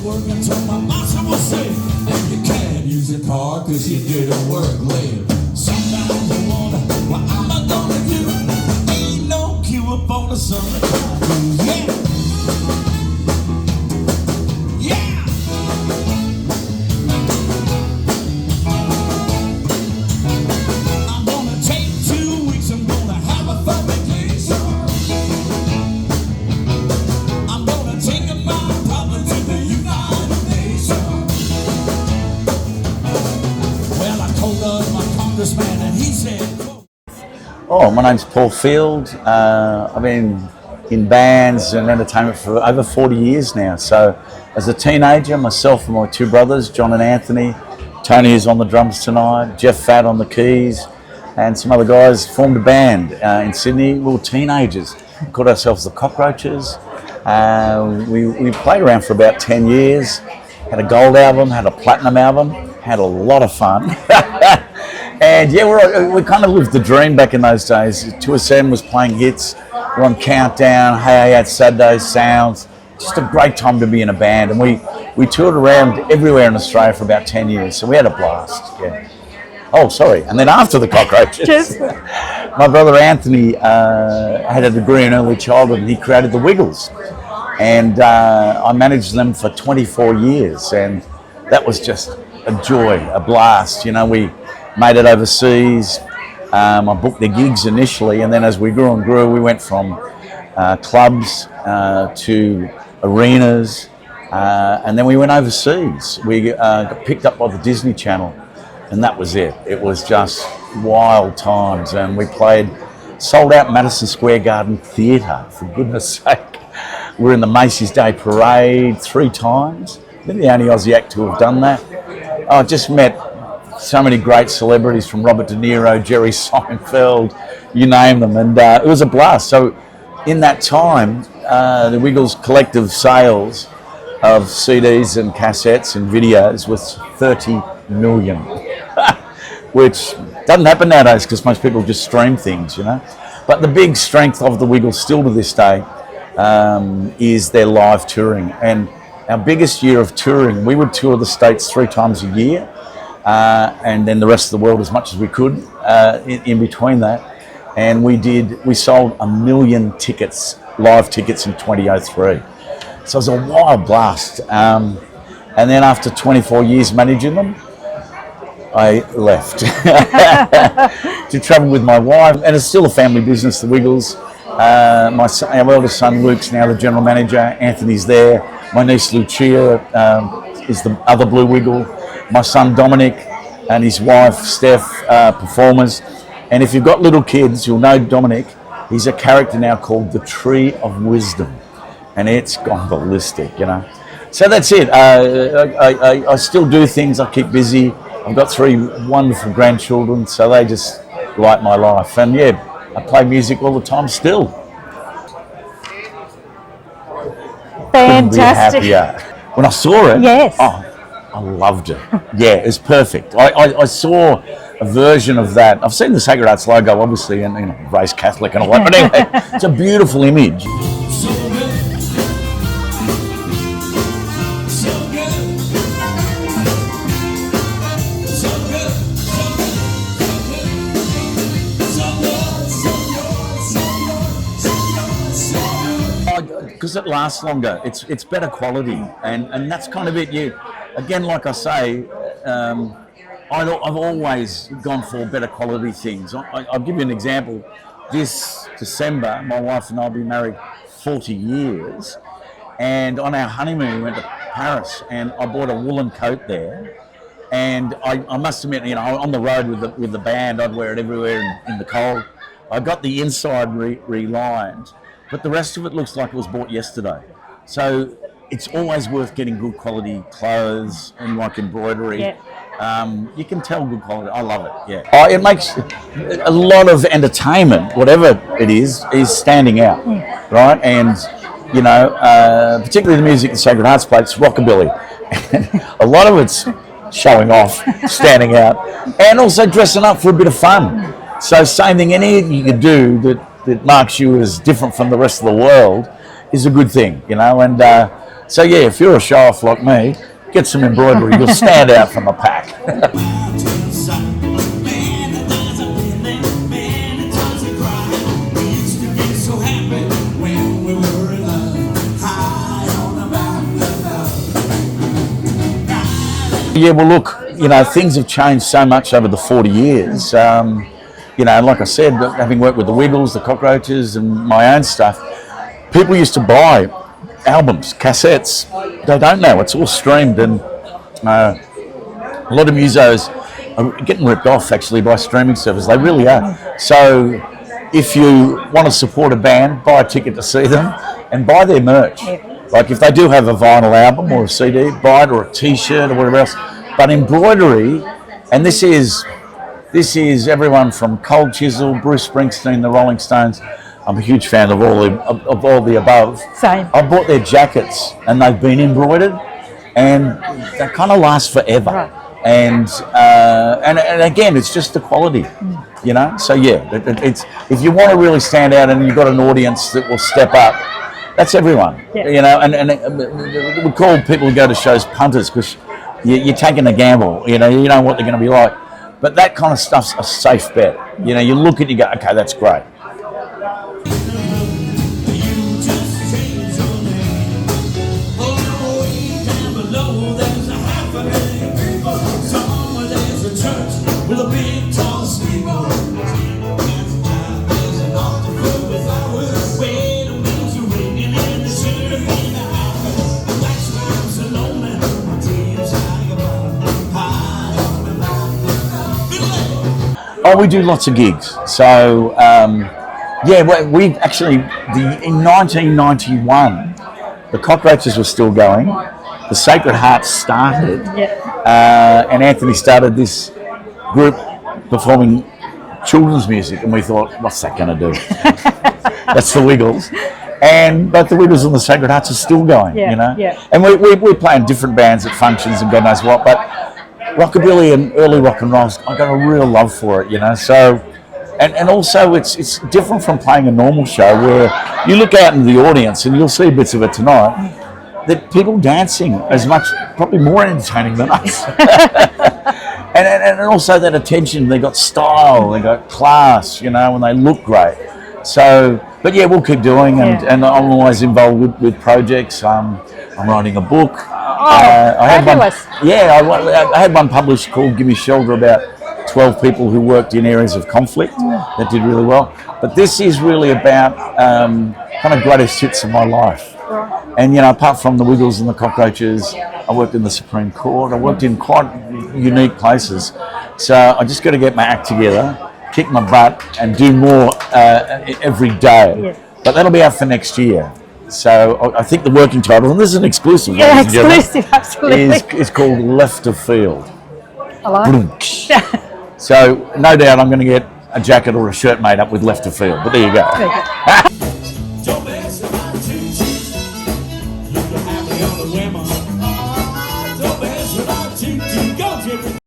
work until my master will say, and you can't use your car cause you didn't work late. Sometimes you wonder, what am I gonna do? Ain't no cure for the summertime blues. Yeah. Yeah. I'm gonna take 2 weeks, I'm gonna have a fun vacation. I'm gonna take my problem to the United Nations. Well, I called up my congressman and he said, Oh, my name's Paul Field. I've been in bands and entertainment for over 40 years now. So as a teenager, myself and my two brothers, John and Anthony, Tony is on the drums tonight, Jeff Fatt on the keys, and some other guys formed a band in Sydney. We were teenagers, called ourselves the Cockroaches. We played around for about 10 years, had a gold album, had a platinum album, had a lot of fun. And yeah, we kind of lived the dream back in those days. 2SM was playing hits, we're on Countdown, Hey at Saturday, Sounds. Just a great time to be in a band. And we toured around everywhere in Australia for about 10 years, so we had a blast, yeah. Oh, sorry, and then after the Cockroaches, my brother Anthony had a degree in early childhood and he created the Wiggles. And I managed them for 24 years and that was just a joy, a blast. You know, we made it overseas. I booked the gigs initially, and then as we grew and grew, we went from clubs to arenas, and then we went overseas. We got picked up by the Disney Channel, and that was it. It was just wild times, and we played sold out Madison Square Garden Theatre, for goodness sake. We're in the Macy's Day Parade 3 times. Been the only Aussie act to have done that. I just met so many great celebrities, from Robert De Niro, Jerry Seinfeld, you name them, and it was a blast. So in that time, the Wiggles collective sales of CDs and cassettes and videos was 30 million, which doesn't happen nowadays because most people just stream things, you know. But the big strength of the Wiggles still to this day is their live touring. And our biggest year of touring, we would tour the States 3 times a year. And then the rest of the world as much as we could in between that. And we sold 1 million tickets, live tickets in 2003. So it was a wild blast. And then after 24 years managing them, I left to travel with my wife. And it's still a family business, the Wiggles. Our eldest son Luke's now the general manager. Anthony's there. My niece Lucia is the other Blue Wiggle. My son Dominic and his wife Steph, performers. And if you've got little kids, you'll know Dominic. He's a character now called the Tree of Wisdom. And it's gone ballistic, you know. So that's it. I still do things, I keep busy. I've got 3 wonderful grandchildren, so they just light my life. And yeah, I play music all the time still. Fantastic. Couldn't be happier. When I saw it, yes. Oh, I loved it. Yeah, it's perfect. I saw a version of that. I've seen the Sacred Arts logo, obviously, and you know, raised Catholic and all that. But anyway, it's a beautiful image. so good, so good, so good, so good. Because it lasts longer. It's better quality, and that's kind of it. You, again, like I say, I've always gone for better quality things. I'll give you an example. This December, my wife and I will be married 40 years, and on our honeymoon we went to Paris, and I bought a woolen coat there. And I must admit, you know, on the road with the band, I'd wear it everywhere in the cold. I got the inside relined, but the rest of it looks like it was bought yesterday. So it's always worth getting good quality clothes and like embroidery. Yep. You can tell good quality. I love it. Yeah. It makes a lot of entertainment, whatever it is standing out, right? And you know, particularly the music the Sacred Hearts play, it's rockabilly. A lot of it's showing off, standing out, and also dressing up for a bit of fun. So same thing, anything you can do that marks you as different from the rest of the world is a good thing, you know. And So yeah, if you're a show-off like me, get some embroidery. You'll stand out from the pack. Yeah, well, look, you know, things have changed so much over the 40 years. You know, like I said, having worked with the Wiggles, the Cockroaches, and my own stuff, people used to buy albums, cassettes. They don't now. It's all streamed, and a lot of musos are getting ripped off actually by streaming service. They really are. So, if you want to support a band, buy a ticket to see them, and buy their merch. Like if they do have a vinyl album or a CD, buy it, or a T-shirt or whatever else. But embroidery, and this is everyone from Cold Chisel, Bruce Springsteen, the Rolling Stones. I'm a huge fan of all the above. Same. I bought their jackets, and they've been embroidered, and they kind of last forever. Right. And again, it's just the quality, you know. So yeah, it's if you want to really stand out, and you've got an audience that will step up. That's everyone, Yeah. you know, and we call people who go to shows punters because you're taking a gamble, you know what they're going to be like. But that kind of stuff's a safe bet. You know, you look at it, you go, okay, that's great. Oh, we do lots of gigs. So, yeah, we actually, in 1991, the Cockroaches were still going. The Sacred Heart started. And Anthony started this group performing children's music. And we thought, what's that going to do? That's the Wiggles. And both the Wiggles and the Sacred Hearts are still going, you know. And we play in different bands at functions and God knows what. But rockabilly and early rock and rolls, I got a real love for it, you know. So, and also it's different from playing a normal show where you look out into the audience and you'll see bits of it tonight. That people dancing as much, probably more entertaining than us. and also that attention, they got style, they got class, you know, and they look great. So, but yeah, we'll keep doing, and I'm always involved with projects. I'm writing a book. I had one, I had one published called Give Me Shelter about 12 people who worked in areas of conflict that did really well. But this is really about kind of greatest hits of my life. And, you know, apart from the Wiggles and the Cockroaches, I worked in the Supreme Court. I worked in quite unique places. So I just got to get my act together, kick my butt, and do more every day. But that'll be out for next year. So I think the working title, and this is an exclusive, Exclusive, absolutely, is called Left of Field. I like it. So no doubt I'm going to get a jacket or a shirt made up with Left of Field. But there you go. There you go.